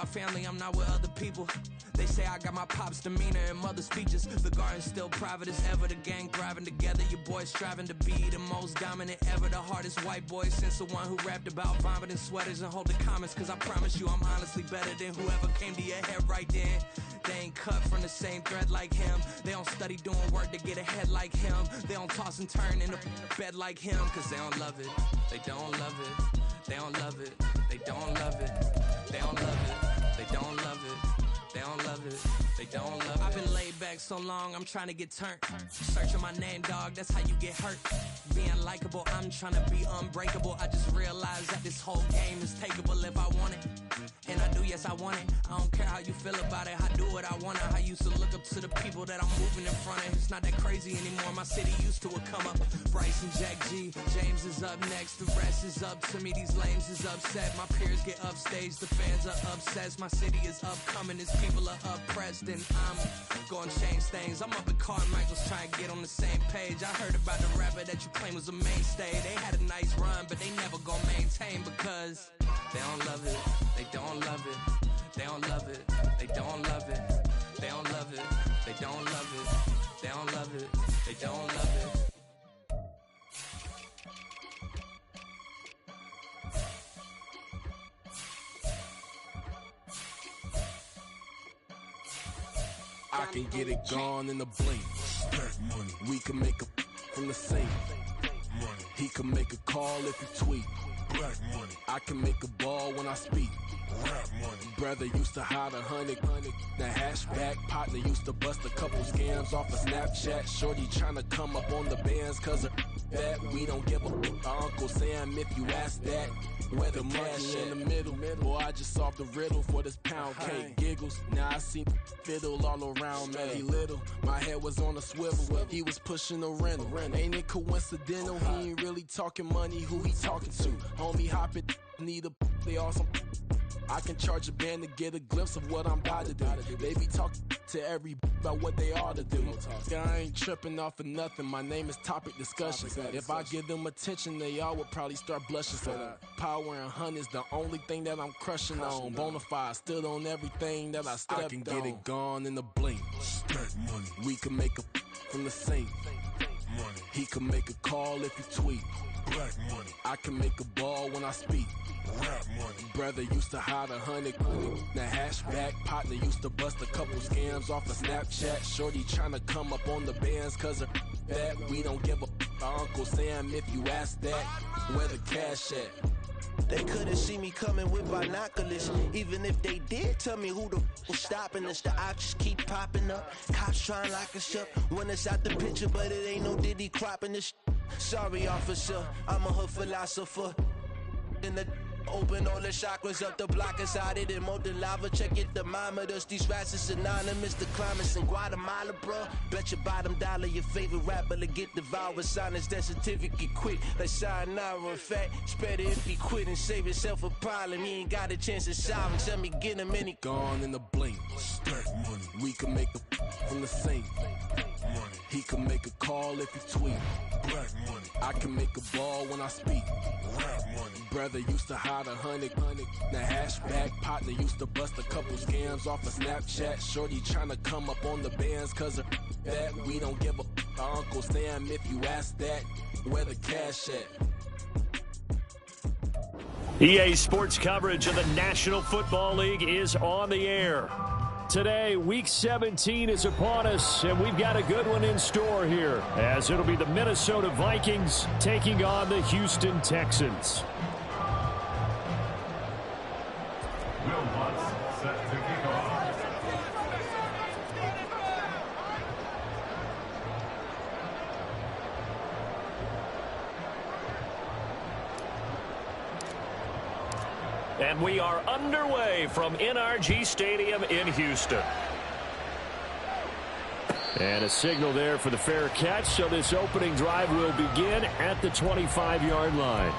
family, I'm not with other people. They say I got my pop's demeanor and mother's features. The garden's still private as ever, the gang thriving together. Your boys striving to be the most dominant ever. The hardest white boy since the one who rapped about vomiting sweaters and holding comments. Cause I promise you I'm honestly better than whoever came to your head right then. They ain't cut from the same thread like him. They don't study doing work to get ahead like him. They don't toss and turn in the bed like him. Cause they don't love it, they don't love it. They don't love it, they don't love it. They don't love it, they don't love it. They don't love it, they don't love it. I've been laid back so long, I'm trying to get turned. Searching my name, dog, that's how you get hurt. Being likable, I'm trying to be unbreakable. I just realized that this whole game is takeable if I want it. And I do, yes, I want it. I don't care how you feel about it, I do what I want. I used to look up to the people that I'm moving in front of. It's not that crazy anymore, my city used to come up. Bryce and Jack G, James is up next. The rest is up to me, these lames is upset. My peers get upstage, the fans are obsessed. My city is upcoming, its people are oppressed. And I'm gonna change things. I'm up at Carmichael's trying to get on the same page. I heard about the rapper that you claim was a mainstay. They had a nice run, but they never gonna maintain because they don't love it, they don't love it, they don't love it, they don't love it, they don't love it, they don't love it, they don't love it, they don't love it. I can get it gone in a blink. We can make a from the sink. He can make a call if he tweet. I can make a ball when I speak. Brother used to hide 100. The hashback partner used to bust a couple scams off of Snapchat. Shorty tryna come up on the bands cause of that. We don't give a Uncle Sam if you ask that. Where the money in the middle. Boy, I just solved the riddle for this pound cake. Giggles, now I see fiddle all around me. He little, my head was on a swivel. He was pushing a rental. Ain't it coincidental? He ain't really talking money, who he talking to? Homie hopping, need a they awesome. I can charge a band to get a glimpse of what I'm about to do. They be talking to every about what they ought to do. I ain't tripping off of nothing. My name is Topic Discussion. If I give them attention, they all would probably start blushing. So power and hunt is the only thing that I'm crushing on. Bonafide stood on everything that I stepped on. I can get it gone in a blink. We can make a from the sink. He can make a call if he tweet. I can make a ball when I speak. Brother used to hide 100. The hashback partner used to bust a couple scams off of Snapchat. Shorty tryna come up on the bands cause of that. We don't give a Uncle Sam if you ask that. Where the cash at? They couldn't see me coming with binoculars. Even if they did, tell me who the was stopping us. The options keep popping up. Cops trying to lock us up. When it's out the picture, but it ain't no Diddy cropping this. Sorry, officer, I'm a hood philosopher. In the open all the chakras up the block inside it and molten lava. Check it, thermometers. These rats is synonymous. The climates in Guatemala, bro. Bet your bottom dollar your favorite rapper to get devoured. Silence that certificate quick. Like sayonara. In fact, it's better if he quit and save himself a problem. He ain't got a chance to solve him. Tell me get him any gone in a blink. We can make a from the sink. He can make a call if he tweet. I can make a ball when I speak. Brother used to hide 100. The hashback partner used to bust a couple scams off of Snapchat. Shorty tryna come up on the bands cause of that. We don't give a Uncle Sam if you ask that. Where the cash at? EA Sports coverage of the National Football League is on the air. Today, Week 17 is upon us, and we've got a good one in store here, as it'll be the Minnesota Vikings taking on the Houston Texans. Will Lutz set to kick off. And we are underway from NRG Stadium in Houston. And a signal there for the fair catch, so this opening drive will begin at the 25-yard line.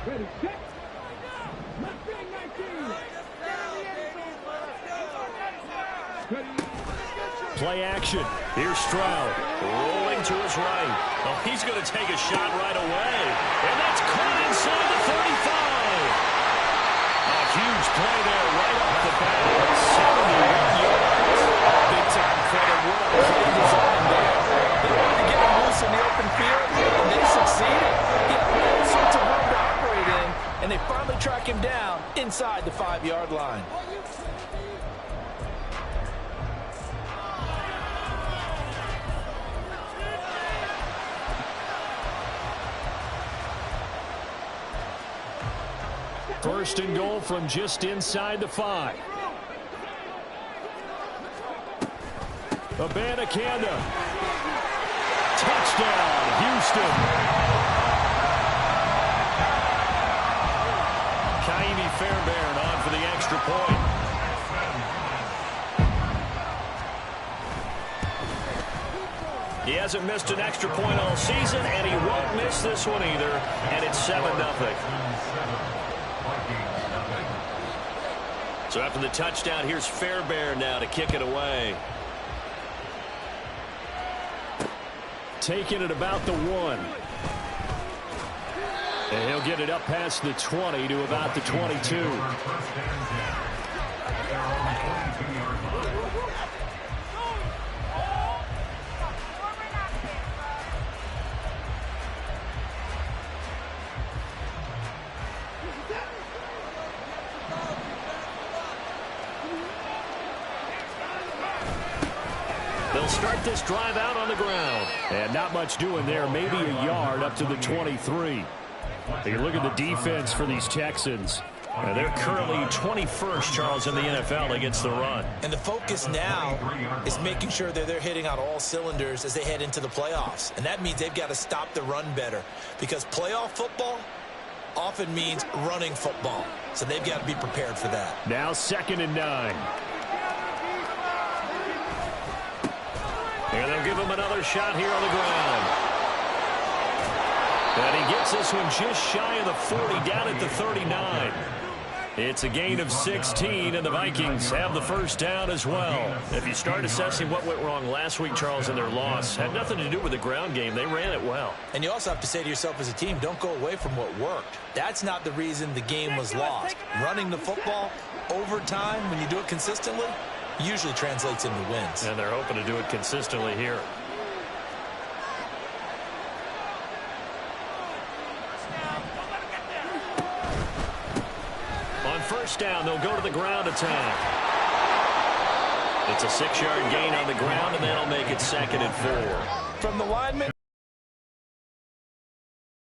Play action. Here's Stroud. Rolling to his right. Oh, he's going to take a shot right away. And that's caught inside the 35. A huge play there right off the bat. 71 yards. Big time credit. What a play design there. They wanted to get him loose in the open field, and they succeeded. He had all sorts of room to operate in, and they finally track him down inside the 5-yard line. First and goal from just inside the 5. Abanikanda. Touchdown, Houston. Kaimi Fairbairn on for the extra point. He hasn't missed an extra point all season, and he won't miss this one either, and it's 7-0. So after the touchdown, here's Fairbairn now to kick it away. Taking it about the 1. And he'll get it up past the 20 to about the 22. They'll start this drive out on the ground. And not much doing there. Maybe a yard up to the 23. You look at the defense for these Texans. They're currently 21st, Charles, in the NFL against the run. And the focus now is making sure that they're hitting on all cylinders as they head into the playoffs. And that means they've got to stop the run better. Because playoff football often means running football. So they've got to be prepared for that. Now 2nd and 9. And they'll give him another shot here on the ground. And he gets this one just shy of the 40, down at the 39. It's a gain of 16, and the Vikings have the first down as well. If you start assessing what went wrong last week, Charles, in their loss, had nothing to do with the ground game. They ran it well. And you also have to say to yourself as a team, don't go away from what worked. That's not the reason the game was lost. Running the football over time, when you do it consistently, usually translates into wins. And they're hoping to do it consistently here. On first down, they'll go to the ground attack. It's a 6-yard gain on the ground, and that'll make it 2nd and 4. From the lineman.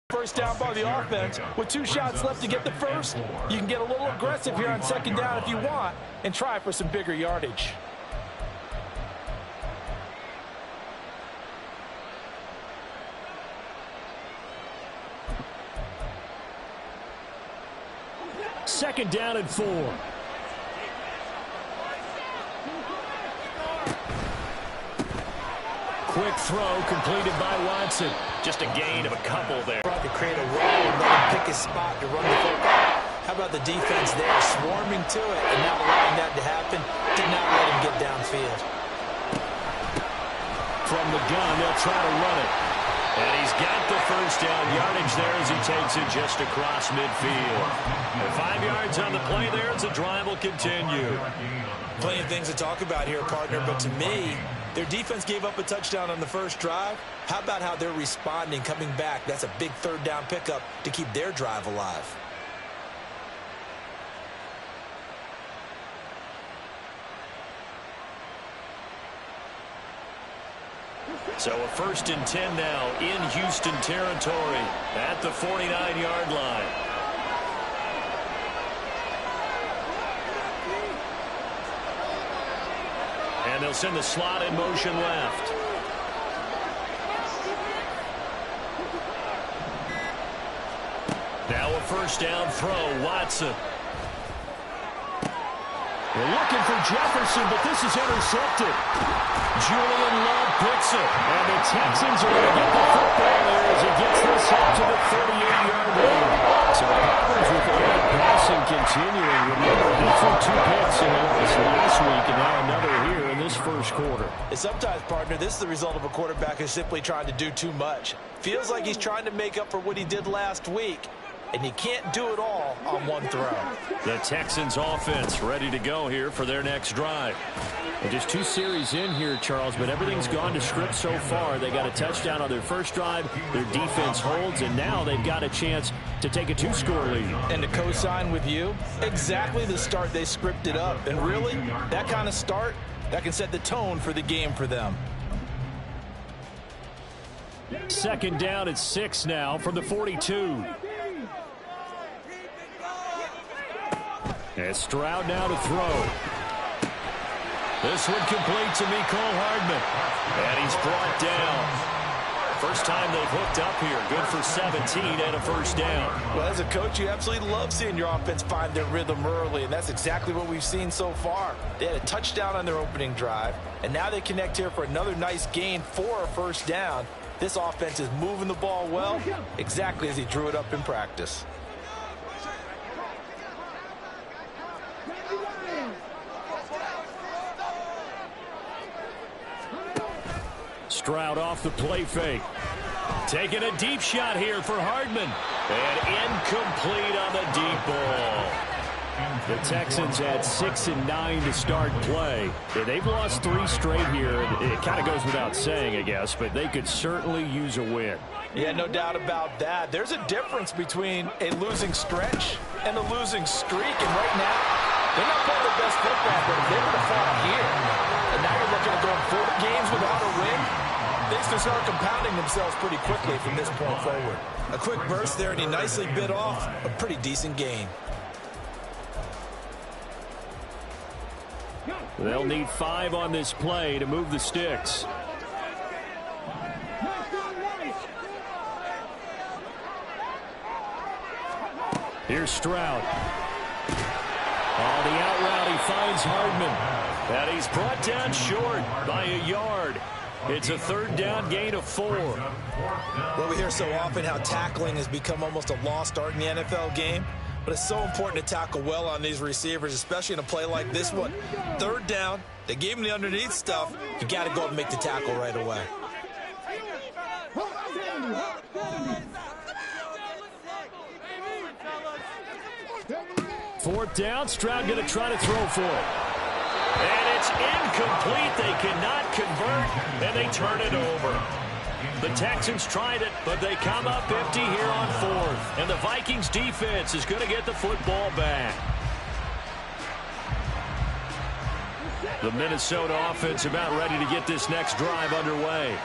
First down by the offense with 2 shots left to get the first. You can get a little aggressive here on 2nd down if you want and try for some bigger yardage. Second down and 4. Quick throw completed by Watson. Just a gain of a couple there. To create a roll and let him pick his spot to run the football. How about the defense there swarming to it and not allowing that to happen? Did not let him get downfield. From the gun, they'll try to run it. And he's got the first down yardage there as he takes it just across midfield. And 5 yards on the play there as the drive will continue. Plenty of things to talk about here, partner, but to me, their defense gave up a touchdown on the first drive. How about how they're responding, coming back? That's a big 3rd down pickup to keep their drive alive. So a 1st and 10 now in Houston territory at the 49-yard line. And they'll send the slot in motion left. Now a first down throw, Watson. We're looking for Jefferson, but this is intercepted. Julian Love picks it. And the Texans are going to get the football there as he gets this up to the 38-yard line. So a And sometimes, partner, this is the result of a quarterback who's simply trying to do too much. Feels like he's trying to make up for what he did last week, and he can't do it all on one throw. The Texans offense ready to go here for their next drive. And just 2 series in here, Charles, but everything's gone to script so far. They got a touchdown on their first drive. Their defense holds, and now they've got a chance to take a 2-score lead. And to co-sign with you, exactly the start they scripted up. And really, that kind of start, that can set the tone for the game for them. Second down at 6 now from the 42. And Stroud now to throw. This one complete to Mecole Hardman. And he's brought down. First time they've hooked up here. Good for 17 and a first down. Well, as a coach, you absolutely love seeing your offense find their rhythm early, and that's exactly what we've seen so far. They had a touchdown on their opening drive, and now they connect here for another nice gain for a first down. This offense is moving the ball well, exactly as he drew it up in practice. Stroud off the play fake. Taking a deep shot here for Hardman. And incomplete on the deep ball. The Texans had 6 and 9 to start play. They've lost 3 straight here. It kind of goes without saying, I guess, but they could certainly use a win. Yeah, no doubt about that. There's a difference between a losing stretch and a losing streak. And right now, they're not playing their best football, but if they were to fall here, and now you're looking at going 4 games without a win, things can start compounding themselves pretty quickly from this point forward. A quick burst there, and he nicely bit off a pretty decent gain. They'll need 5 on this play to move the sticks. Here's Stroud. On the out route, he finds Hardman. And he's brought down short by a yard. It's a 3rd down gain of 4. Well, we hear so often how tackling has become almost a lost art in the NFL game. But it's so important to tackle well on these receivers, especially in a play like this one. 3rd down, they gave him the underneath stuff. You got to go and make the tackle right away. Fourth down, Stroud going to try to throw for it. And it's incomplete. They cannot convert, and they turn it over. The Texans tried it, but they come up empty here on 4th. And the Vikings defense is going to get the football back. The Minnesota offense about ready to get this next drive underway.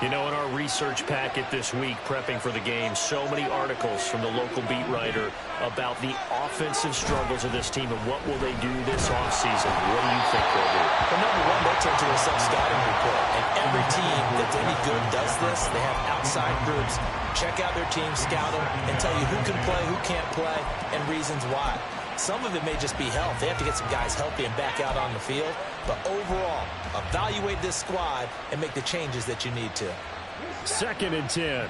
You know, in our research packet this week, prepping for the game, so many articles from the local beat writer about the offensive struggles of this team and what will they do this offseason. What do you think they'll do? Well, number one, they'll turn to a self-scouting report. And every team that's any good does this. They have outside groups. Check out their team, scout them, and tell you who can play, who can't play, and reasons why. Some of it may just be health. They have to get some guys healthy and back out on the field. But overall, evaluate this squad and make the changes that you need to. 2nd and 10.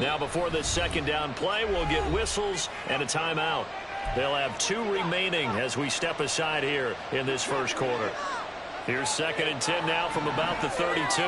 Now before this 2nd down play, we'll get whistles and a timeout. They'll have 2 remaining as we step aside here in this first quarter. Here's 2nd and 10 now from about the 32.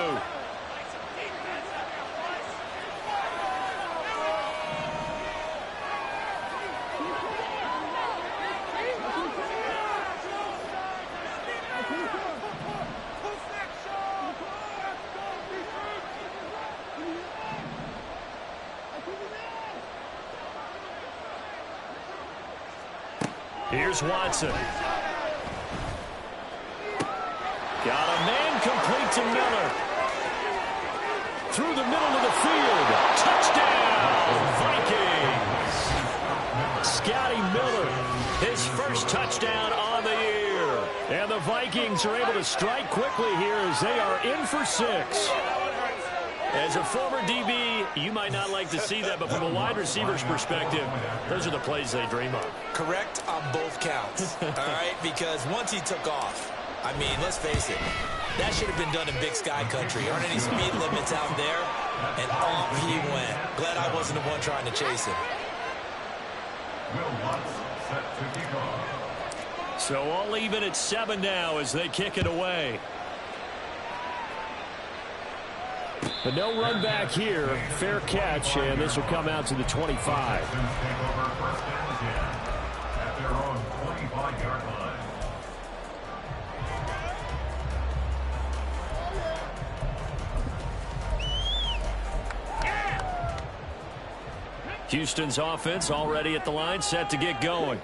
Here's Watson. Got a man complete to Miller. Through the middle of the field. Touchdown, Vikings. Scotty Miller, his first touchdown on the year. And the Vikings are able to strike quickly here as they are in for 6. As a former DB, you might not like to see that, but from a wide receiver's perspective, those are the plays they dream of. Correct on both counts, all right? Because once he took off, I mean, let's face it. That should have been done in Big Sky country. Aren't any speed limits out there? And off he went. Glad I wasn't the one trying to chase him. So all even at 7 now as they kick it away. But no run back here. Fair catch, and this will come out to the 25. At their own 25-yard line. Houston's offense already at the line, set to get going.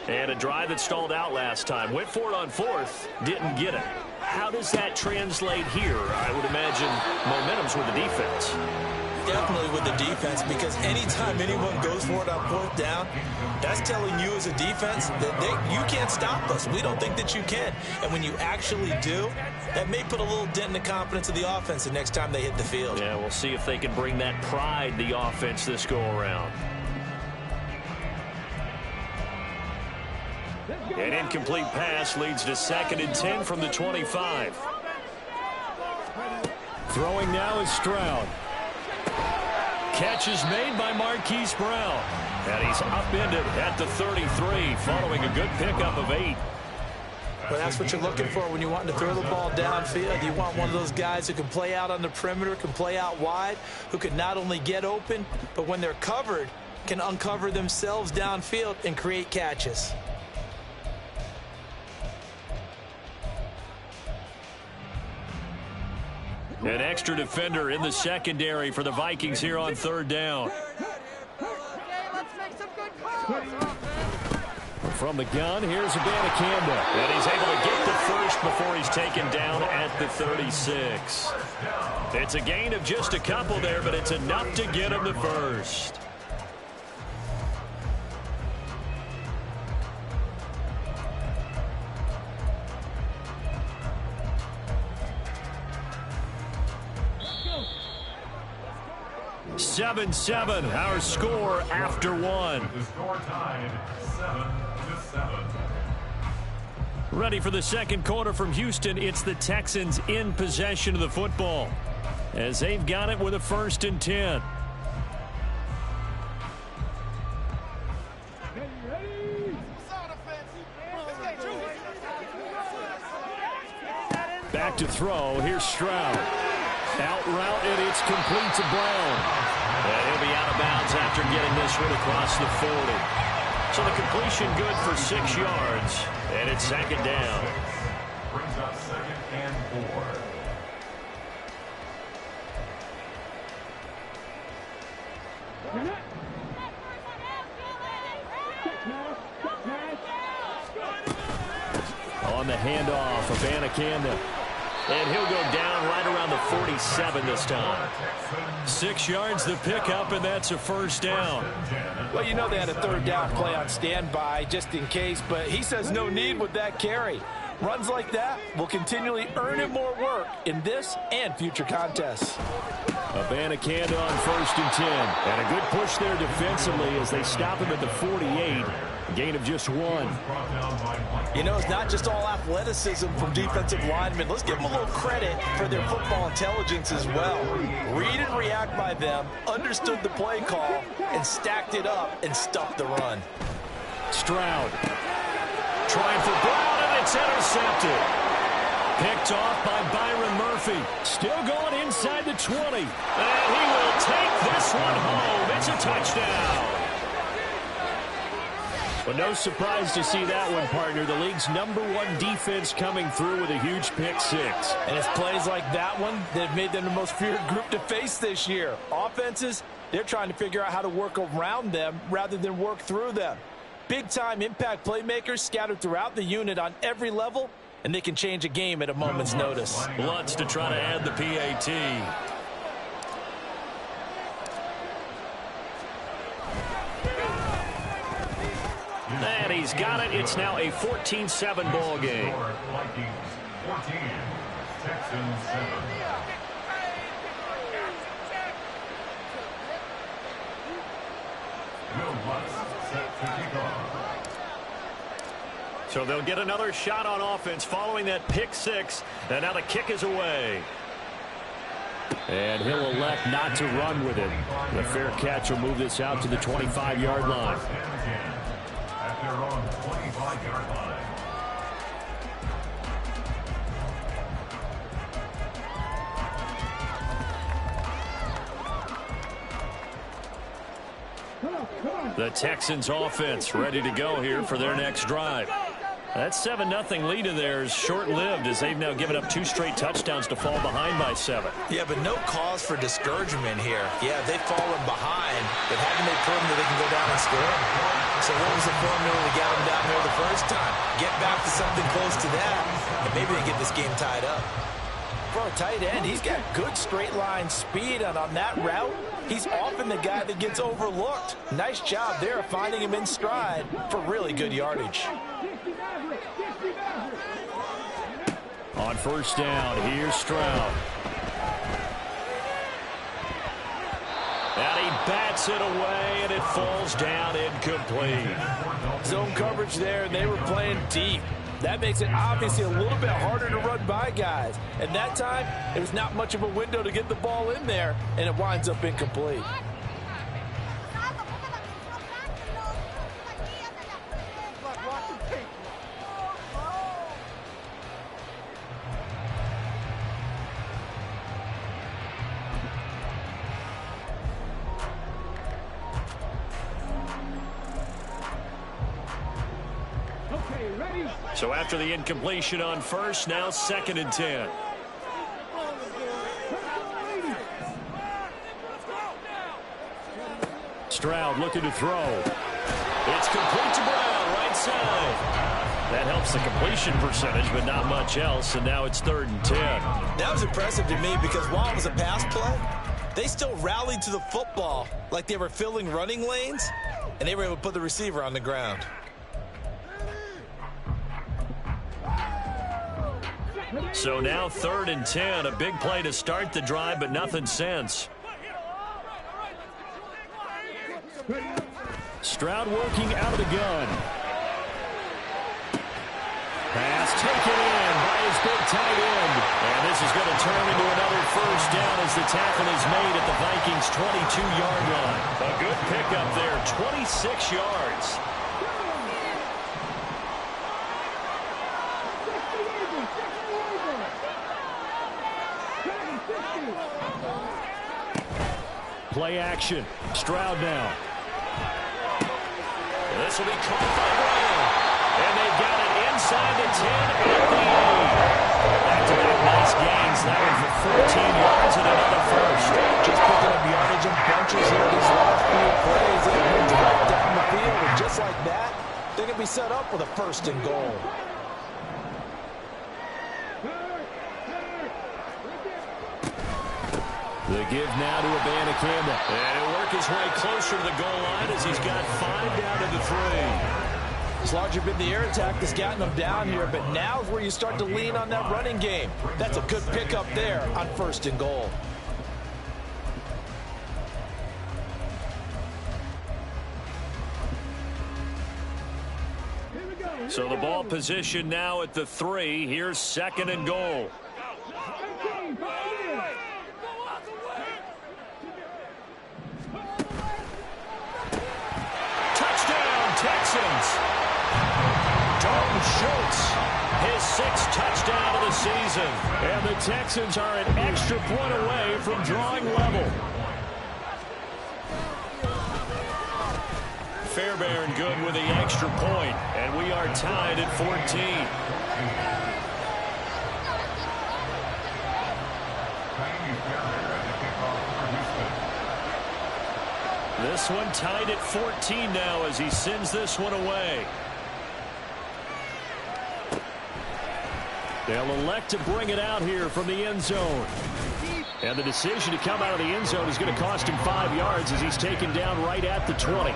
And a drive that stalled out last time. Went for it on 4th, didn't get it. How does that translate here? I would imagine momentum's with the defense. Definitely with the defense, because anytime anyone goes for it on 4th down, that's telling you as a defense that you can't stop us. We don't think that you can. And when you actually do, that may put a little dent in the confidence of the offense the next time they hit the field. Yeah, we'll see if they can bring that pride, the offense, this go-around. An incomplete pass leads to 2nd and 10 from the 25. Throwing now is Stroud. Catch is made by Marquise Brown. And he's upended at the 33 following a good pickup of 8. Well, that's what you're looking for when you want to throw the ball downfield. You want one of those guys who can play out on the perimeter, can play out wide, who can not only get open, but when they're covered, can uncover themselves downfield and create catches. An extra defender in the secondary for the Vikings here on 3rd down. From the gun, here's Abanikanda. And he's able to get the first before he's taken down at the 36. It's a gain of just a couple there, but it's enough to get him the first. Seven, our score after 1. The score tied 7-7. Ready for the second quarter from Houston. It's the Texans in possession of the football as they've got it with a 1st and 10. Back to throw. Here's Stroud. Out route, and it's complete to Brown. And he'll be out of bounds after getting this one across the 40. So the completion good for 6 yards, and it's 2nd down. Brings up 2nd and 4. On the handoff of Abanikanda. And he'll go down right around the 47 this time. 6 yards the pickup, and that's a 1st down. Well, you know they had a 3rd down play on standby just in case, but he says no need with that carry. Runs like that will continually earn him more work in this and future contests. Abanikanda on 1st and 10. And a good push there defensively as they stop him at the 48. Gain of just 1. You know, it's not just all athleticism from defensive linemen. Let's give them a little credit for their football intelligence as well. Read and react by them, understood the play call, and stacked it up and stuffed the run. Stroud trying for Brown, and it's intercepted. Picked off by Byron Murphy. Still going inside the 20. And he will take this one home. It's a touchdown. But no surprise to see that one, partner. The league's #1 defense coming through with a huge pick 6. And it's plays like that one that have made them the most feared group to face this year. Offenses, they're trying to figure out how to work around them rather than work through them. Big-time impact playmakers scattered throughout the unit on every level, and they can change a game at a moment's notice. Lutz to try to add the PAT. And he's got it. It's now a 14-7 ball game. Vikings 14, Texans 7. Will Lutz set to kick off. So they'll get another shot on offense following that pick six. And now the kick is away. And he'll elect not to run with it. The fair catch will move this out to the 25-yard line. At their own 25-yard line. The Texans offense ready to go here for their next drive. That 7-0 lead of theirs short-lived as they've now given up 2 straight touchdowns to fall behind by 7. Yeah, but no cause for discouragement here. Yeah, they've fallen behind, but haven't they proven that they can go down and score? So what was the formula to get them down there the first time? Get back to something close to that, and maybe they get this game tied up. For a tight end, he's got good straight line speed, and on that route, he's often the guy that gets overlooked. Nice job there of finding him in stride for really good yardage. On first down, here's Stroud. And he bats it away, and it falls down incomplete. Zone coverage there, and they were playing deep. That makes it obviously a little bit harder to run by guys. And that time, it was not much of a window to get the ball in there, and it winds up incomplete. So after the incompletion on first, now 2nd and 10. Stroud looking to throw. It's complete to Brown, right side. That helps the completion percentage, but not much else, and now it's 3rd and 10. That was impressive to me because while it was a pass play, they still rallied to the football like they were filling running lanes, and they were able to put the receiver on the ground. So now 3rd and 10, a big play to start the drive, but nothing since. Stroud working out of the gun. Pass taken in by his big tight end. And this is going to turn into another first down as the tackle is made at the Vikings' 22-yard line. A good pickup there, 26 yards. Play action. Stroud now. This will be caught by Brown. And they've got it inside the 10 at the 8. Back-to-back nice gains. That one for 14 yards and another first. Just picking up yardage in bunches here these last few plays. They moved right down the field, and just like that, they're going to be set up with a 1st and goal. The give now to Abanikanda. And he'll work his way closer to the goal line as he's got 5 down to the 3. It's largely been the air attack that's gotten them down here, but now is where you start to lean on that running game. That's a good pickup there on 1st and goal. So the ball position now at the 3. Here's 2nd and goal. Schultz, his 6th touchdown of the season. And the Texans are an extra point away from drawing level. Fairbairn good with the extra point, and we are tied at 14. This one tied at 14 now as he sends this one away. They'll elect to bring it out here from the end zone. And the decision to come out of the end zone is going to cost him 5 yards as he's taken down right at the 20.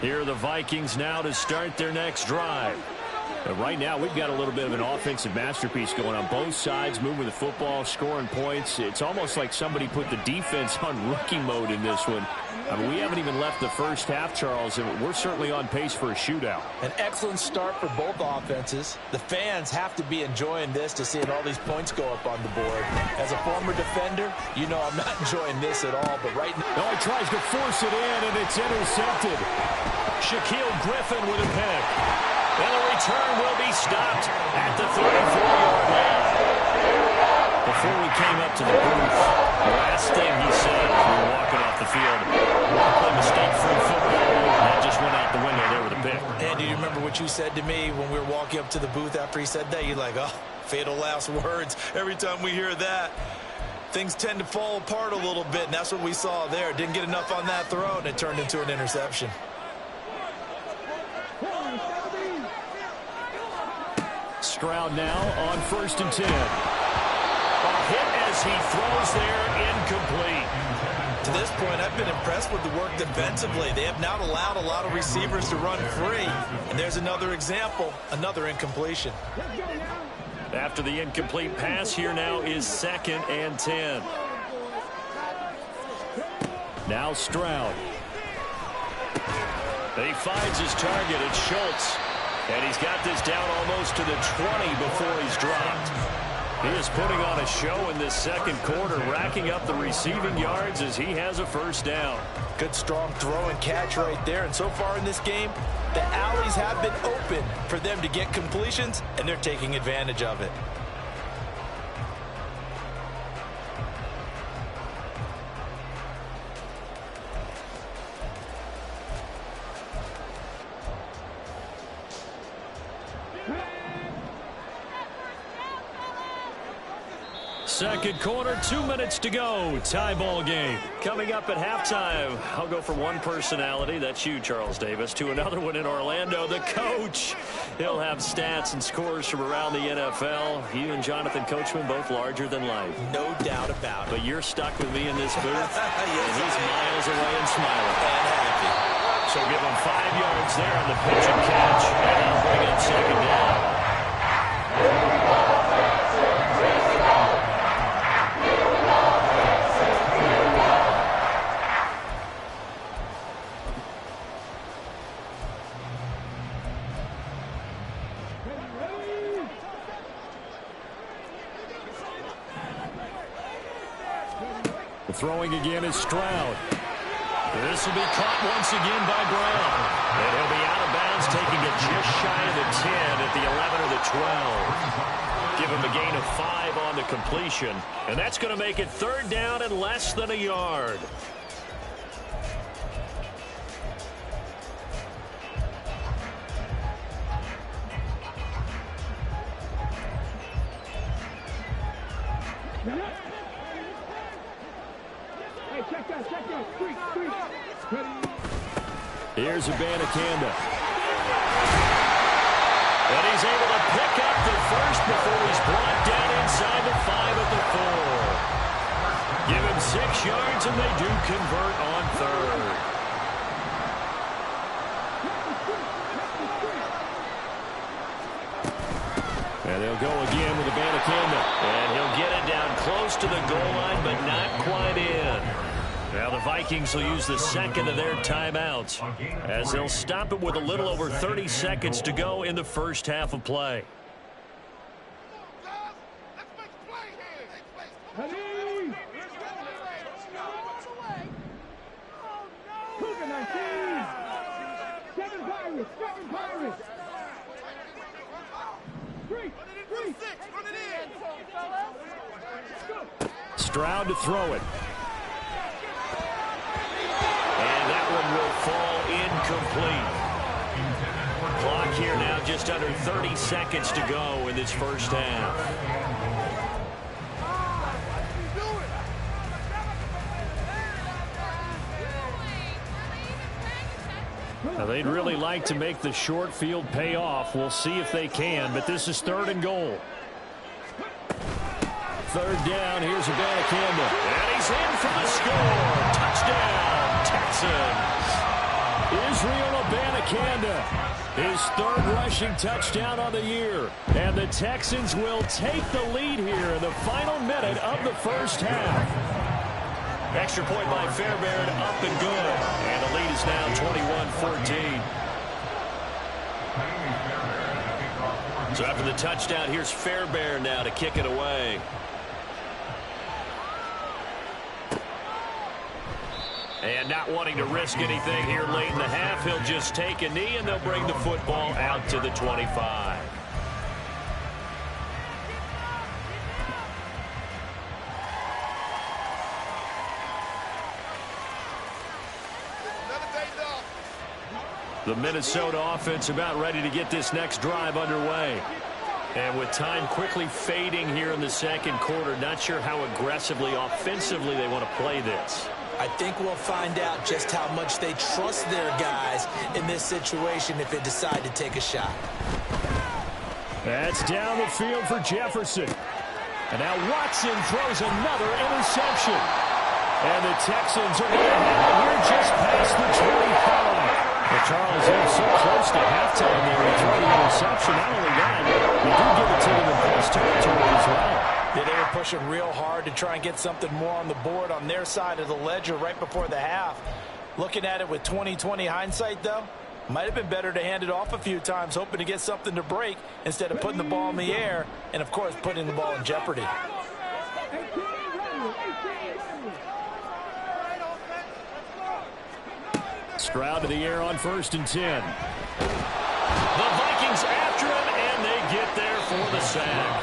Here are the Vikings now to start their next drive. And right now, we've got a little bit of an offensive masterpiece going on both sides, moving the football, scoring points. It's almost like somebody put the defense on rookie mode in this one. I mean, we haven't even left the first half, Charles, and we're certainly on pace for a shootout. An excellent start for both offenses. The fans have to be enjoying this to seeing all these points go up on the board. As a former defender, you know I'm not enjoying this at all, but right now... Oh, he tries to force it in, and it's intercepted. Shaquille Griffin with a pick. And the return will be stopped at the 34-yard line. Before we came up to the booth, the last thing he said as we were walking off the field, we want to play mistake-free football. That just went out the window there with a pick. Andy, you remember what you said to me when we were walking up to the booth after he said that? You're like, oh, fatal last words. Every time we hear that, things tend to fall apart a little bit, and that's what we saw there. Didn't get enough on that throw, and it turned into an interception. Stroud now on 1st and 10. A hit as he throws there, incomplete. To this point, I've been impressed with the work defensively. They have not allowed a lot of receivers to run free. And there's another example, another incompletion. After the incomplete pass, here now is 2nd and 10. Now Stroud. And he finds his target. It's Schultz. And he's got this down almost to the 20 before he's dropped. He is putting on a show in this second quarter, racking up the receiving yards as he has a first down. Good strong throw and catch right there. And so far in this game, the alleys have been open for them to get completions, and they're taking advantage of it. Second quarter, 2 minutes to go. Tie ball game. Coming up at halftime, I'll go from one personality, that's you, Charles Davis, to another one in Orlando, the coach. He'll have stats and scores from around the NFL. You and Jonathan Coachman both larger than life. No doubt about it. But you're stuck with me in this booth, and he's miles away and smiling. And happy. So give him 5 yards there on the pitch and catch, and he'll bring up 2nd down. Throwing again is Stroud. This will be caught once again by Brown. And he'll be out of bounds, taking it just shy of the 10 at the 11 or the 12. Give him a gain of 5 on the completion. And that's going to make it 3rd down and less than a yard. Here's Abanikanda. And he's able to pick up the first before he's brought down inside the 5 at the 4. Give him 6 yards, and they do convert on 3rd. And they'll go again with Abanikanda. And he'll get it down close to the goal line, but not quite in. Now the Vikings will use the second of their timeouts as they'll stop it with a little over 30 seconds to go in the first half of play. Stroud to throw it. And that one will fall incomplete. Clock here now just under 30 seconds to go in this first half. Now they'd really like to make the short field pay off. We'll see if they can, but this is 3rd and goal. 3rd down, here's Abanikanda. And he's in for the score. Touchdown, Texans. Israel Abanikanda. His third rushing touchdown on the year. And the Texans will take the lead here in the final minute of the first half. Extra point by Fairbairn, up and good. And the lead is now 21-14. So after the touchdown, here's Fairbairn now to kick it away. And not wanting to risk anything here late in the half, he'll just take a knee, and they'll bring the football out to the 25. The Minnesota offense about ready to get this next drive underway. And with time quickly fading here in the second quarter, not sure how aggressively, offensively they want to play this. I think we'll find out just how much they trust their guys in this situation if they decide to take a shot. That's down the field for Jefferson. And now Watson throws another interception. And the Texans are going to have it here just past the 25. Well, Charles, they're so close to halftime there and throw the interception. Not only that, you do give it to them in close territory as well. Yeah, they were pushing real hard to try and get something more on the board on their side of the ledger right before the half. Looking at it with 20/20 hindsight, though, might have been better to hand it off a few times, hoping to get something to break instead of putting the ball in the air and, of course, putting the ball in jeopardy. Stroud to the air on 1st and 10. The Vikings after him, and they get there for the sack.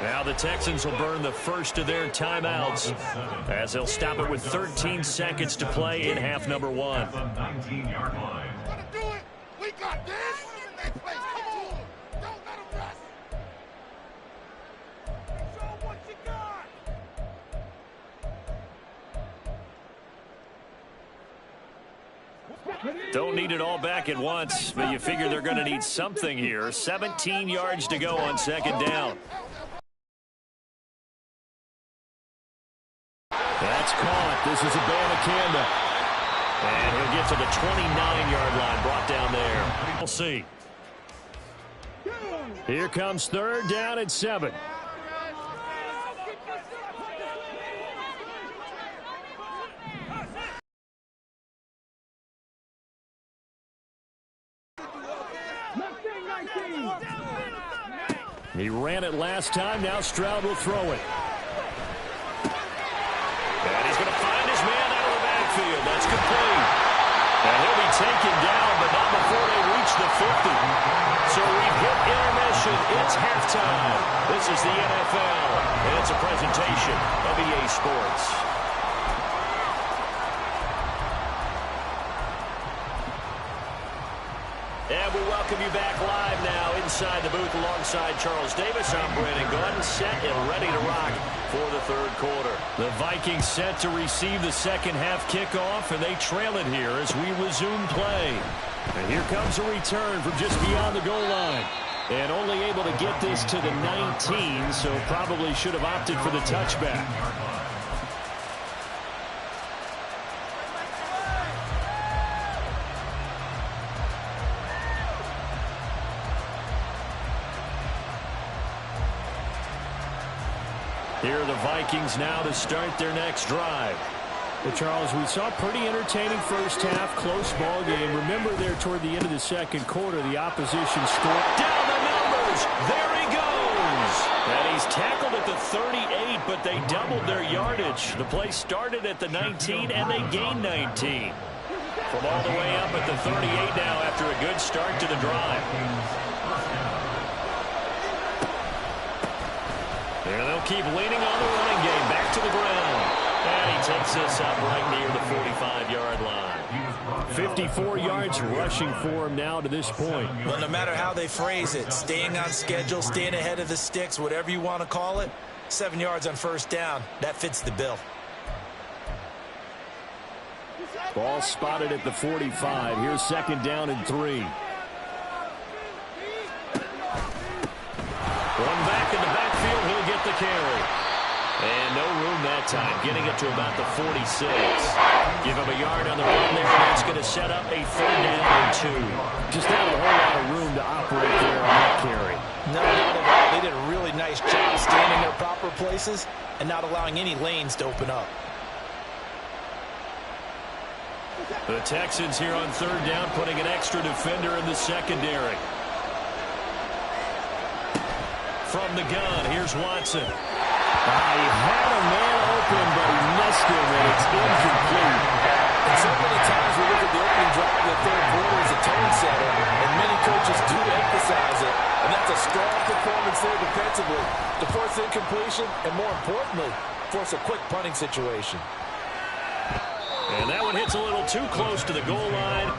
Now the Texans will burn the first of their timeouts as they'll stop it with 13 seconds to play in half number 1. The 19-yard line. Do it. We got this. Next place. Come on. Don't let them rest. Show what you got. Don't need it all back at once, but you figure they're going to need something here. 17 yards to go on 2nd down. That's caught. This is Abanikanda. And he'll get to the 29-yard line, brought down there. We'll see. Here comes 3rd down and 7. He ran it last time. Now Stroud will throw it. And he's going to find his man out of the backfield. That's complete. And he'll be taken down, but not before they reach the 50. So we've hit intermission. It's halftime. This is the NFL, and it's a presentation of EA Sports. And we welcome you back live now inside the booth alongside Charles Davis. I'm Brandon Gordon, set and ready to rock for the 3rd quarter. The Vikings set to receive the second half kickoff, and they trail it here as we resume play. And here comes a return from just beyond the goal line. And only able to get this to the 19, so probably should have opted for the touchback. Here are the Vikings now to start their next drive. Well, Charles, we saw a pretty entertaining first half, close ball game. Remember there toward the end of the second quarter, the opposition scored. Down the numbers! There he goes! And he's tackled at the 38, but they doubled their yardage. The play started at the 19, and they gained 19. From all the way up at the 38 now after a good start to the drive. And they'll keep leaning on the running game. Back to the ground. And he takes this up right near the 45-yard line. 54 yards rushing for him now to this point. Well, no matter how they phrase it, staying on schedule, staying ahead of the sticks, whatever you want to call it, 7 yards on 1st down, that fits the bill. Ball spotted at the 45. Here's 2nd down and 3. One back in the backfield, he'll get the carry. And no room that time, getting it to about the 46. Give him a yard on the run there. It's going to set up a 3rd down and 2. Just not a whole lot of room to operate there on that carry. No, not at all. They did a really nice job staying in their proper places and not allowing any lanes to open up. The Texans here on 3rd down, putting an extra defender in the secondary. From the gun, here's Watson. He had a man open, but he missed him, and it's incomplete. And so many times we look at the opening drive in the 3rd quarter as a tone setter, and many coaches do emphasize it. And that's a strong performance there defensively to force incompletion and, more importantly, force a quick punting situation. And that one hits a little too close to the goal line.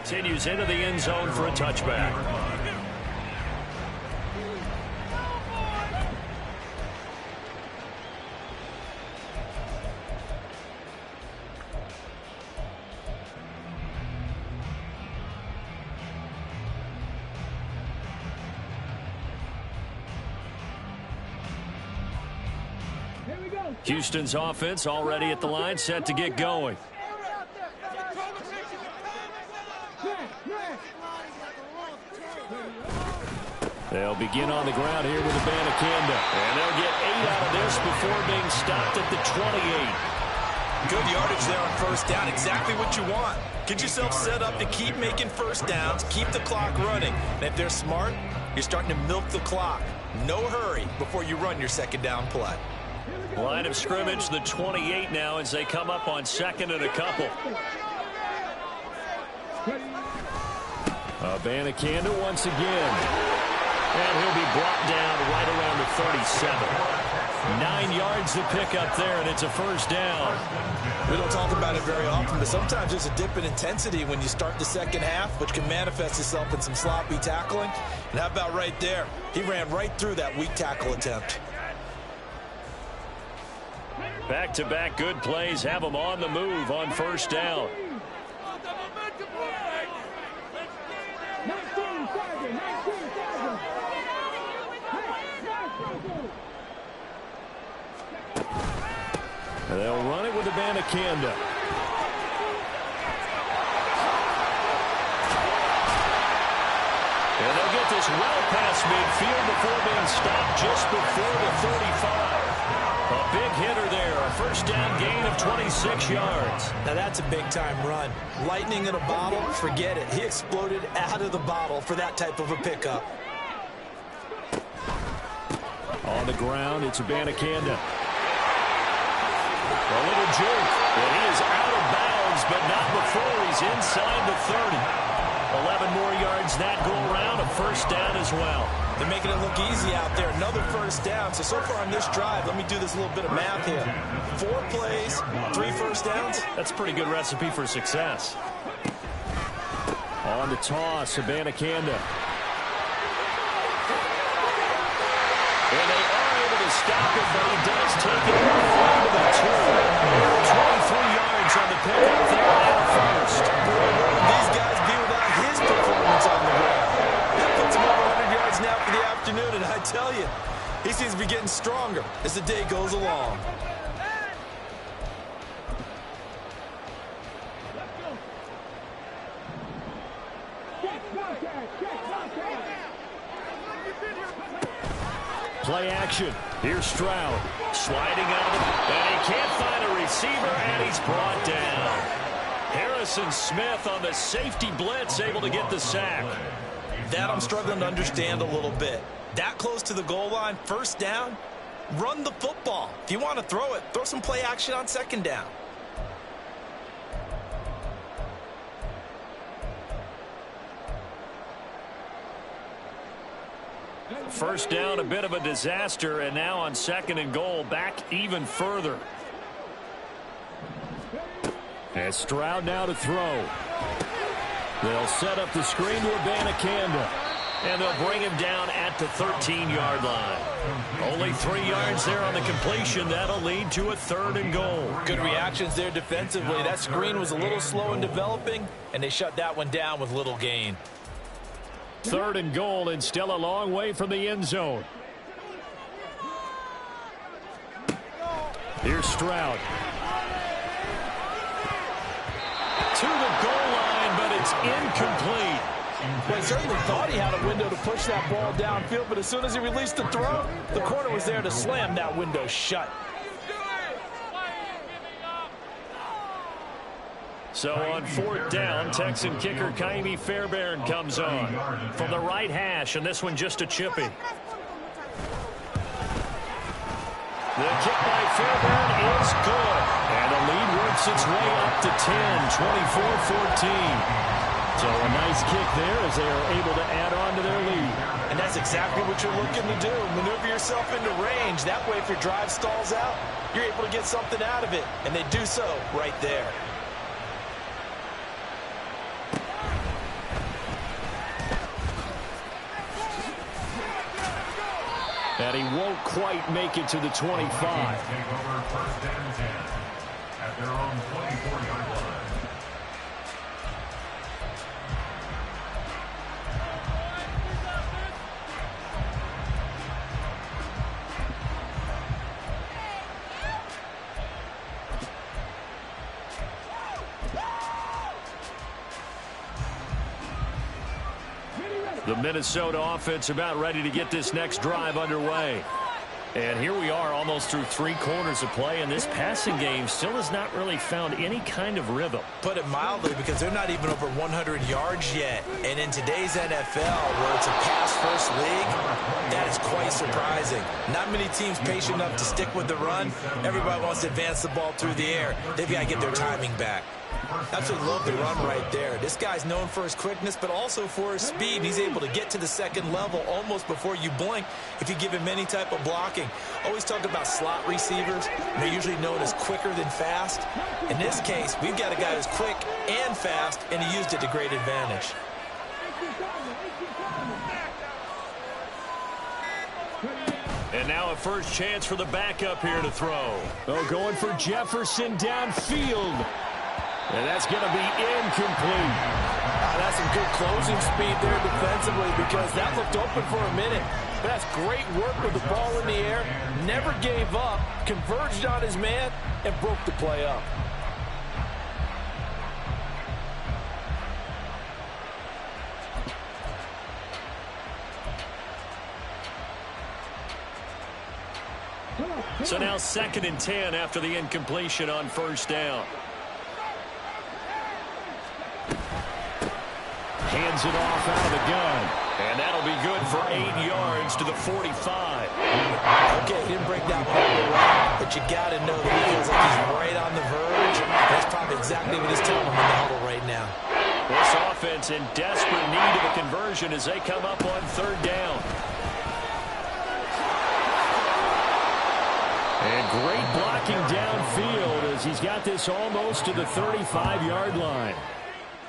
Continues into the end zone for a touchback. Houston's offense already at the line, set to get going. They'll begin on the ground here with Abanikanda. And they'll get 8 out of this before being stopped at the 28. Good yardage there on 1st down. Exactly what you want. Get yourself set up to keep making 1st downs, keep the clock running. And if they're smart, you're starting to milk the clock. No hurry before you run your 2nd down play. Line of scrimmage, the 28 now as they come up on 2nd and a couple. Abanikanda once again. And he'll be brought down right around the 37. 9 yards to pick up there, and it's a 1st down. We don't talk about it very often, but sometimes there's a dip in intensity when you start the 2nd half, which can manifest itself in some sloppy tackling. And how about right there? He ran right through that weak tackle attempt. Back-to-back good plays have them on the move on 1st down. And they'll run it with Abanikanda. And they'll get this well past midfield before being stopped just before the 35. A big hitter there, a 1st down gain of 26 yards. Now that's a big-time run. Lightning in a bottle, forget it. He exploded out of the bottle for that type of a pickup. On the ground, it's Abanikanda. A little jerk, and he is out of bounds, but not before he's inside the 30. 11 more yards that go around, a 1st down as well. They're making it look easy out there. Another 1st down. So far on this drive, let me do this little bit of math here. 4 plays, 3 1st downs. That's a pretty good recipe for success. On the toss, Abanikanda. And they are able to stop it, but he does take it to the 2. 23 yards on the pickup there at 1st. These guys be without his performance on the ground. That puts him over 100 yards now for the afternoon, and I tell you, he seems to be getting stronger as the day goes along. Play action. Here's Stroud. Sliding out, and he can't find a receiver, and he's brought down. Harrison Smith on the safety blitz, able to get the sack. That I'm struggling to understand a little bit. That close to the goal line, 1st down, run the football. If you want to throw it, throw some play action on 2nd down. First down, a bit of a disaster, and now on 2nd and goal, back even further. And Stroud now to throw. They'll set up the screen to Abanikanda. And they'll bring him down at the 13-yard line. Only 3 yards there on the completion. That'll lead to a 3rd and goal. Good reactions there defensively. That screen was a little slow in developing, and they shut that one down with little gain. 3rd and goal, and still a long way from the end zone. Here's Stroud. To the goal line, but it's incomplete. Well, he certainly thought he had a window to push that ball downfield, but as soon as he released the throw, the corner was there to slam that window shut. So on 4th down, Texan kicker Kaimi Fairbairn comes on from the right hash, and this one just a chippy. The kick by Fairbairn is good. And the lead works its way up to 10, 24-14. So a nice kick there as they are able to add on to their lead. And that's exactly what you're looking to do. Maneuver yourself into range. That way, if your drive stalls out, you're able to get something out of it. And they do so right there. And he won't quite make it to the 25. Take over 1st and 10 at their own 24-yard line. The Minnesota offense about ready to get this next drive underway. And here we are almost through 3 quarters of play, and this passing game still has not really found any kind of rhythm. Put it mildly, because they're not even over 100 yards yet. And in today's NFL, where it's a pass-first league, that is quite surprising. Not many teams patient enough to stick with the run. Everybody wants to advance the ball through the air. They've got to get their timing back. Absolutely love the run right there. This guy's known for his quickness, but also for his speed. He's able to get to the second level almost before you blink if you give him any type of blocking. Always talk about slot receivers. They're usually known as quicker than fast. In this case, we've got a guy who's quick and fast, and he used it to great advantage. And now a first chance for the backup here to throw. Oh, going for Jefferson downfield. And that's going to be incomplete. That's some good closing speed there defensively, because that looked open for a minute. But that's great work with the ball in the air. Never gave up, converged on his man, and broke the play up. So now 2nd and 10 after the incompletion on 1st down. Hands it off out of the gun. And that'll be good for 8 yards to the 45. Okay, he didn't break that one all the way, but you got to know that he feels like he's right on the verge. That's probably exactly what he's telling him in the huddle right now. This offense in desperate need of a conversion as they come up on 3rd down. And great blocking downfield as he's got this almost to the 35-yard line.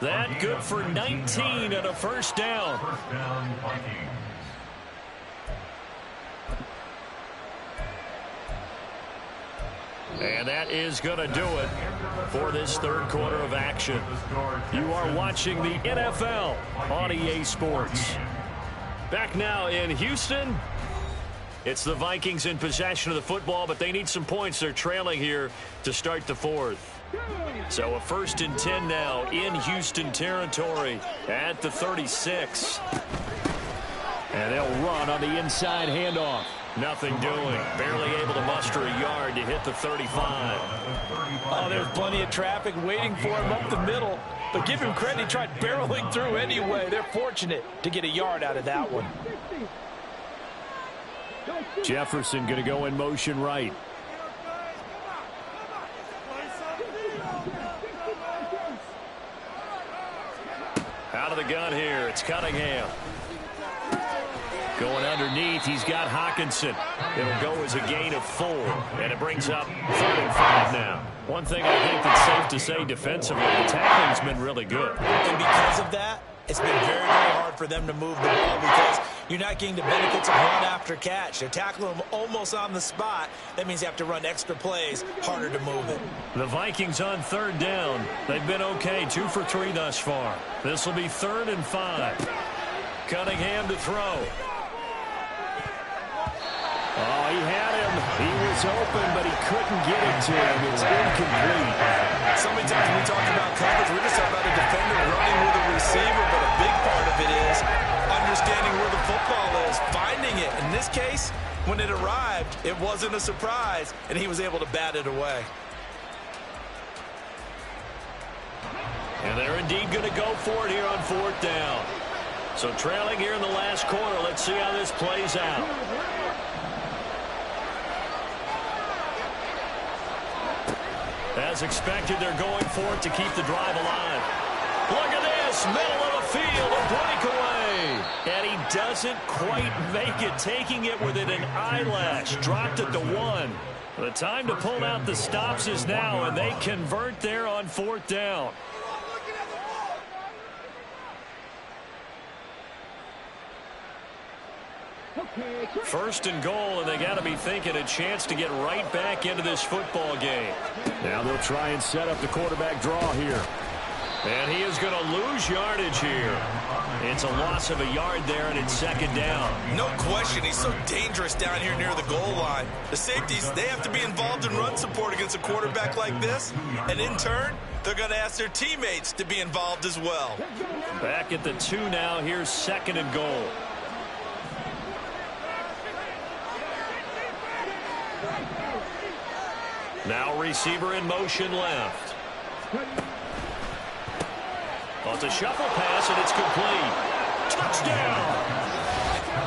That good for 19 and a 1st down. 1st down, Vikings. And that is going to do it for this 3rd quarter of action. You are watching the NFL on EA Sports. Back now in Houston. It's the Vikings in possession of the football, but they need some points. They're trailing here to start the 4th. So a 1st and 10 now in Houston territory at the 36. And they'll run on the inside handoff. Nothing doing. Barely able to muster a yard to hit the 35. Oh, there's plenty of traffic waiting for him up the middle. But give him credit, he tried barreling through anyway. They're fortunate to get a yard out of that one. Jefferson going to go in motion right. Out of the gun here, it's Cunningham. Going underneath, he's got Hawkinson. It'll go as a gain of 4, and it brings up 3rd and 5 now. One thing I think that's safe to say defensively, the tackling's been really good. And because of that, it's been very, very hard for them to move the ball because you're not getting the benefits of run after catch. They're tackling them almost on the spot. That means you have to run extra plays, harder to move it. The Vikings on 3rd down. They've been okay, 2 for 3 thus far. This will be 3rd and 5. Cunningham to throw. Oh, he had him. He was open, but he couldn't get it to him. It's incomplete. So many times when we talk about coverage, we're just talking about a defender running with a receiver, but a big part of it is understanding where the football is, finding it. In this case, when it arrived, it wasn't a surprise, and he was able to bat it away. And they're indeed going to go for it here on 4th down. So trailing here in the last quarter. Let's see how this plays out. As expected, they're going for it to keep the drive alive. Look at this, middle of the field, a breakaway. And he doesn't quite make it, taking it within an eyelash. Dropped it to 1. The time to pull out the stops is now, and they convert there on 4th down. First and goal, and they got to be thinking a chance to get right back into this football game. Now they'll try and set up the quarterback draw here. And he is going to lose yardage here. It's a loss of a yard there, and it's 2nd down. No question, he's so dangerous down here near the goal line. The safeties, they have to be involved in run support against a quarterback like this. And in turn, they're going to ask their teammates to be involved as well. Back at the 2 now. Here's 2nd and goal. Now receiver in motion left. Well, it's a shuffle pass, and it's complete. Touchdown!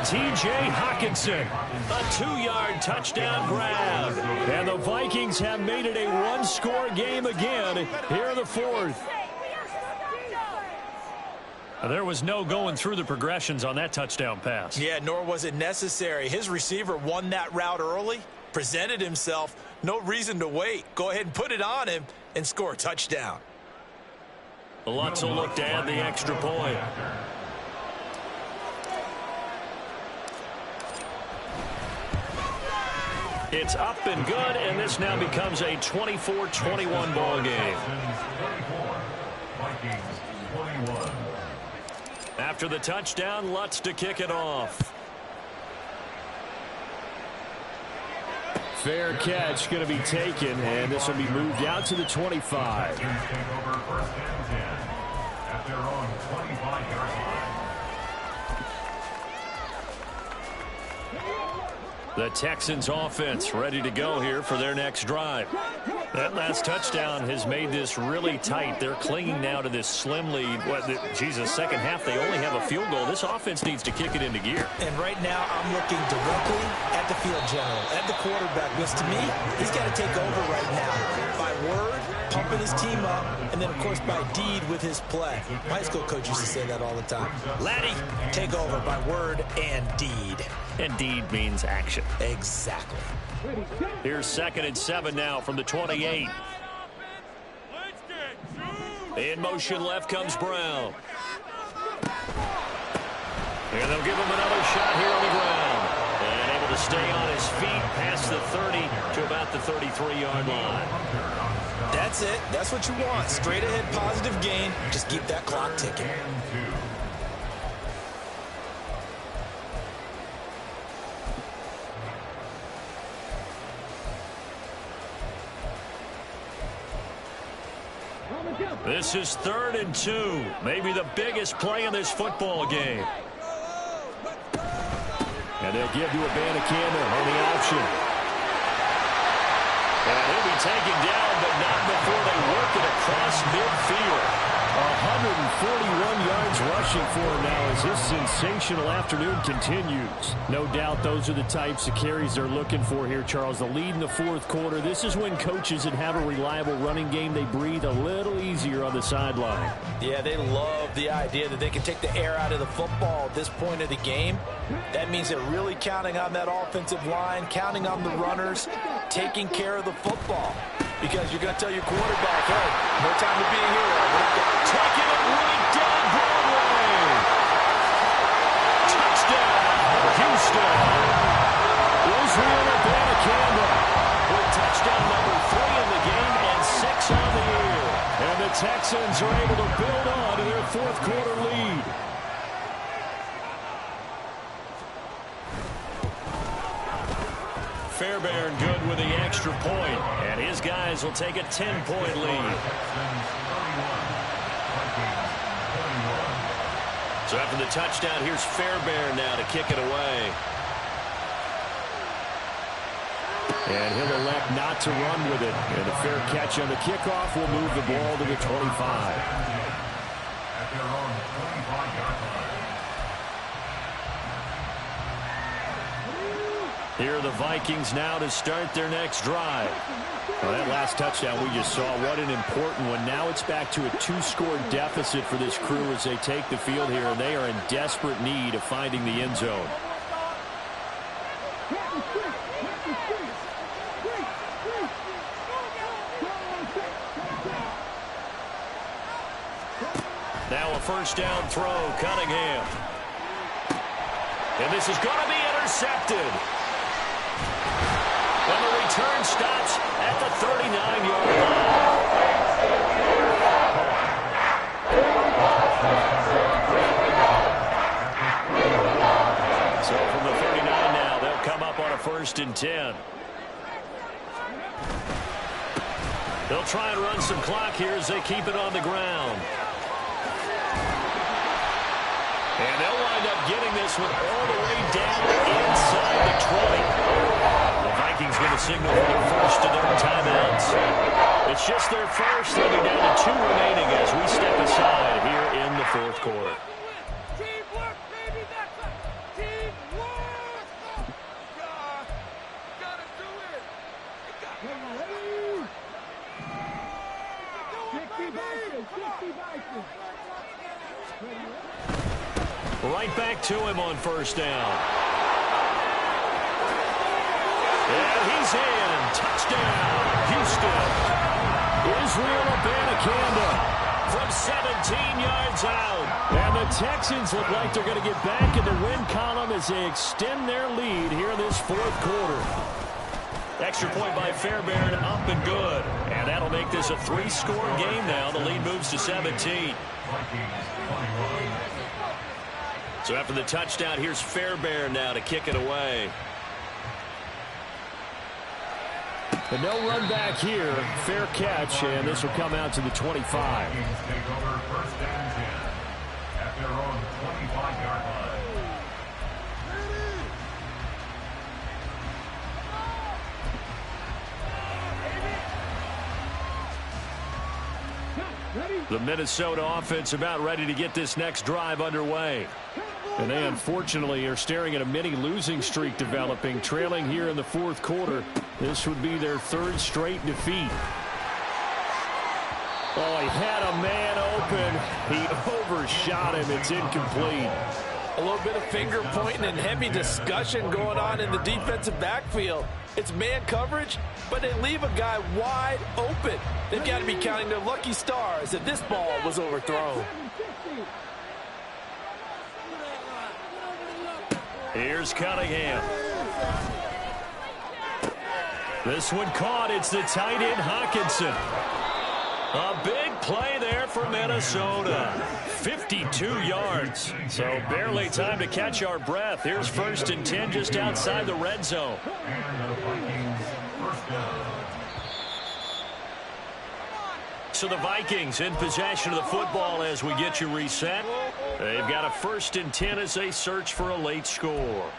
T.J. Hawkinson, a 2-yard touchdown grab. And the Vikings have made it a 1-score game again here in the 4th. There was no going through the progressions on that touchdown pass. Yeah, nor was it necessary. His receiver won that route early, presented himself. No reason to wait. Go ahead and put it on him and score a touchdown. Lutz will look to add the extra point. It's up and good, and this now becomes a 24-21 ball game. After the touchdown, Lutz to kick it off. Fair catch going to be taken, and this will be moved out to the 25. The Texans offense ready to go here for their next drive. That last touchdown has made this really tight. They're clinging now to this slim lead. Second half, they only have a field goal. This offense needs to kick it into gear. And right now, I'm looking directly at the field general, at the quarterback, because to me, he's got to take over right now. By word, pumping his team up, and then, of course, by deed with his play. My high school coach used to say that all the time. Laddie, take over by word and deed. And deed means action. Exactly. Here's 2nd and 7 now from the 28. In motion left comes Brown. And they'll give him another shot here on the ground. And able to stay on his feet past the 30 to about the 33-yard line. That's it. That's what you want. Straight ahead positive gain. Just keep that clock ticking. This is 3rd and 2. Maybe the biggest play in this football game. And they'll give to Abanikanda on the option. And he'll be taken down, but not before they work it across midfield. 41 yards rushing for him now as this sensational afternoon continues. No doubt those are the types of carries they're looking for here, Charles. The lead in the fourth quarter. This is when coaches that have a reliable running game, they breathe a little easier on the sideline. Yeah, they love the idea that they can take the air out of the football at this point of the game. That means they're really counting on that offensive line, counting on the runners, taking care of the football. Because you're going to tell your quarterback, hey, no time to be a hero. Taking it right down Broadway. Touchdown, Houston. Israel Abanikanda with touchdown number 3 in the game and 6 on the year. And the Texans are able to build on to their fourth quarter lead. Fairbairn good with the extra point, and his guys will take a 10-point lead. So after the touchdown, here's Fairbairn now to kick it away. And he'll elect not to run with it. And a fair catch on the kickoff will move the ball to the 25. Here are the Vikings now to start their next drive. Well, that last touchdown we just saw, what an important one. Now it's back to a 2-score deficit for this crew as they take the field here, and they are in desperate need of finding the end zone. Now a first down throw, Cunningham. And this is going to be intercepted. And the return stops at the 39-yard line. So from the 39 now, they'll come up on a 1st and 10. They'll try and run some clock here as they keep it on the ground. And they'll wind up getting this one all the way down inside the 20. The Vikings going to signal for their first of their timeouts. It's just their first. They'll be down to 2 remaining as we step aside here in the fourth quarter. Teamwork, baby, that's it. Teamwork. Gotta do it. Right back to him on first down. And he's in. Touchdown, Houston. Israel Abanikanda from 17 yards out. And the Texans look like they're going to get back in the win column as they extend their lead here in this fourth quarter. Extra point by Fairbairn, up and good. And that'll make this a 3-score game now. The lead moves to 17. So after the touchdown, here's Fairbairn now to kick it away. And no run back here. Fair catch, and this will come out to the 25. Take over 1st and 10 at their own 25-yard line. The Minnesota offense about ready to get this next drive underway. And they unfortunately are staring at a mini losing streak developing, trailing here in the fourth quarter. This would be their 3rd straight defeat. Oh, he had a man open. He overshot him. It's incomplete. A little bit of finger pointing and heavy discussion going on in the defensive backfield. It's man coverage, but they leave a guy wide open. They've got to be counting their lucky stars that this ball was overthrown. Here's Cunningham. This one caught. It's the tight end, Hawkinson. A big play there for Minnesota. 52 yards. So barely time to catch our breath. Here's 1st and 10 just outside the red zone. So the Vikings in possession of the football as we get you reset. They've got a 1st and 10 as they search for a late score.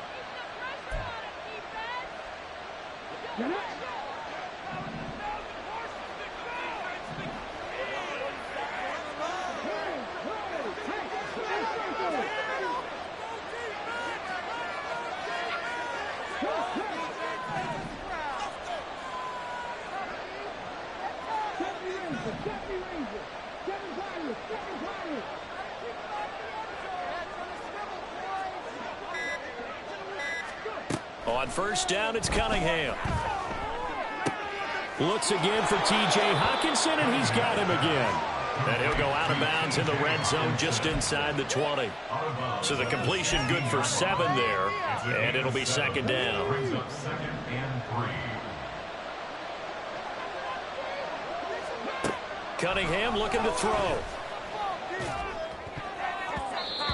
On first down, it's Cunningham. Looks again for T.J. Hockenson, and he's got him again. And he'll go out of bounds in the red zone just inside the 20. So the completion good for 7 there, and it'll be second down. Cunningham looking to throw.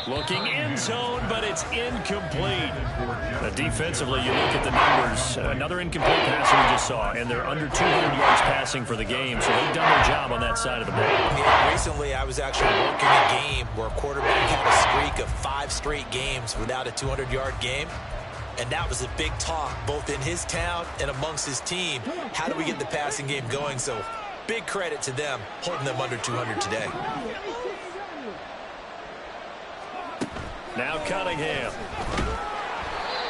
Looking end zone, but it's incomplete. Defensively, you look at the numbers. Another incomplete pass we just saw, and they're under 200 yards passing for the game, so they've done their job on that side of the ball. Yeah, recently, I was actually working a game where a quarterback had a streak of 5 straight games without a 200-yard game, and that was a big talk, both in his town and amongst his team. How do we get the passing game going? So big credit to them, holding them under 200 today. Now Cunningham.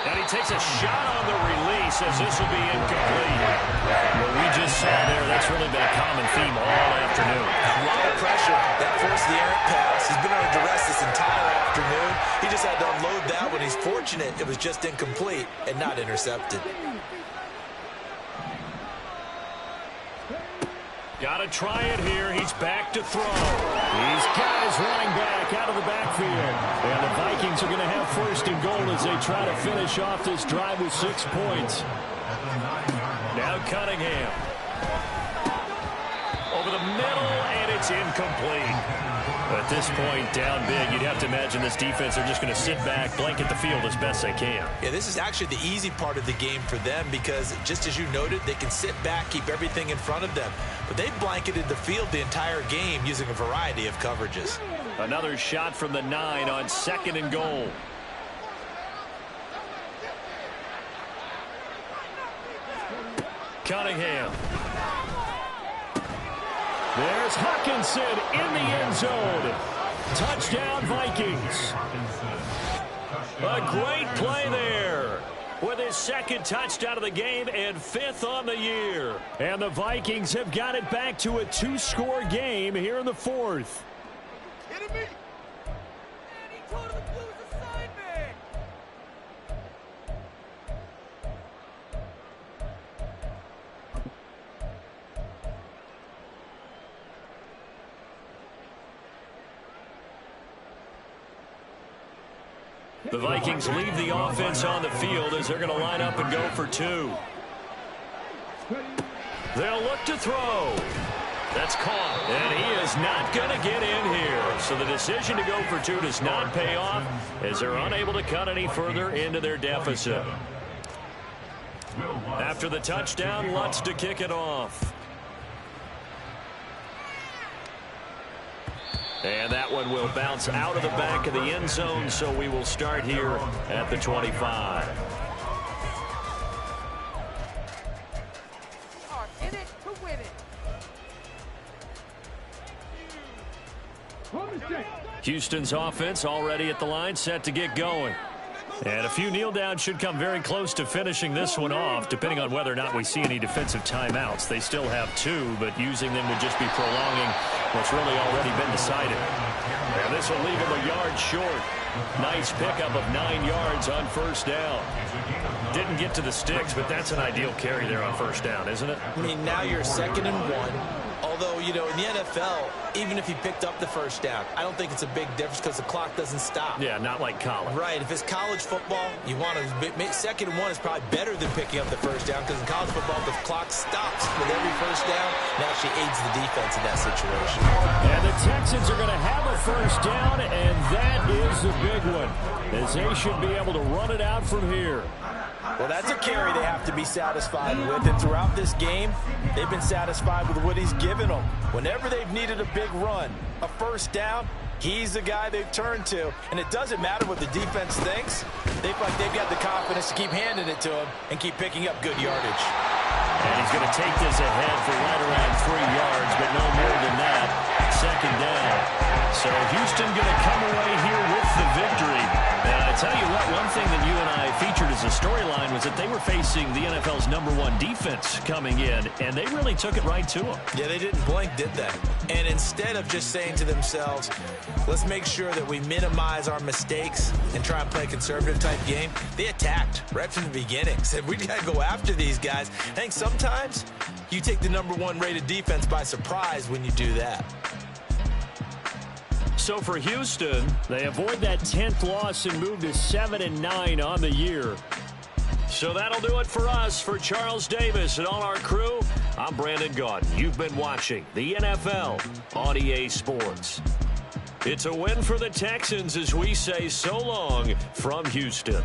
And he takes a shot on the release as this will be incomplete. What we just saw there, that's really been a common theme all afternoon. A lot of pressure. That forced the errant pass. He's been under duress this entire afternoon. He just had to unload that one. He's fortunate it was just incomplete and not intercepted. Got to try it here. He's back to throw. He's got his running back out of the backfield. And the Vikings are going to have first and goal as they try to finish off this drive with 6 points. Now Cunningham. Over the middle, and it's incomplete. At this point, down big, you'd have to imagine this defense are just going to sit back, blanket the field as best they can. Yeah, this is actually the easy part of the game for them because, just as you noted, they can sit back, keep everything in front of them. But they blanketed the field the entire game using a variety of coverages. Another shot from the 9 on second and goal. Cunningham. There's Hockenson in the end zone. Touchdown, Vikings. A great play there with his second touchdown of the game and 5th on the year. And the Vikings have got it back to a 2-score game here in the 4th. Kidding me? The Vikings leave the offense on the field as they're going to line up and go for 2. They'll look to throw. That's caught, and he is not going to get in here. So the decision to go for 2 does not pay off as they're unable to cut any further into their deficit. After the touchdown, Lutz to kick it off. And that one will bounce out of the back of the end zone, so we will start here at the 25. In it to win it. Houston's offense already at the line, set to get going. And a few kneel downs should come very close to finishing this one off, depending on whether or not we see any defensive timeouts. They still have 2, but using them would just be prolonging what's really already been decided. And this will leave him a yard short. Nice pickup of 9 yards on first down. Didn't get to the sticks, but that's an ideal carry there on first down, isn't it? I mean, now you're 2nd and 1. Although, you know, in the NFL, even if he picked up the first down, I don't think it's a big difference because the clock doesn't stop. Yeah, not like college. Right. If it's college football, you want to 2nd and 1 is probably better than picking up the first down because in college football, the clock stops with every first down. It actually aids the defense in that situation. And the Texans are going to have a first down, and that is the big one, as they should be able to run it out from here. Well, that's a carry they have to be satisfied with. And throughout this game, they've been satisfied with what he's given them. Whenever they've needed a big run, a first down, he's the guy they've turned to. And it doesn't matter what the defense thinks. They feel like they've got the confidence to keep handing it to him and keep picking up good yardage. And he's going to take this ahead for right around 3 yards, but no more than that. second down. So Houston going to come away here with the victory. And I tell you what, one thing that you and I featured as a storyline was that they were facing the NFL's #1 defense coming in, and they really took it right to them. Yeah, they didn't blink, did they? And instead of just saying to themselves, let's make sure that we minimize our mistakes and try and play a conservative-type game, they attacked right from the beginning. Said, we got to go after these guys. I think sometimes you take the #1 rated defense by surprise when you do that. So for Houston, they avoid that 10th loss and move to 7-9 on the year. So that'll do it for us. For Charles Davis and all our crew, I'm Brandon Gaudin. You've been watching the NFL on EA Sports. It's a win for the Texans as we say so long from Houston.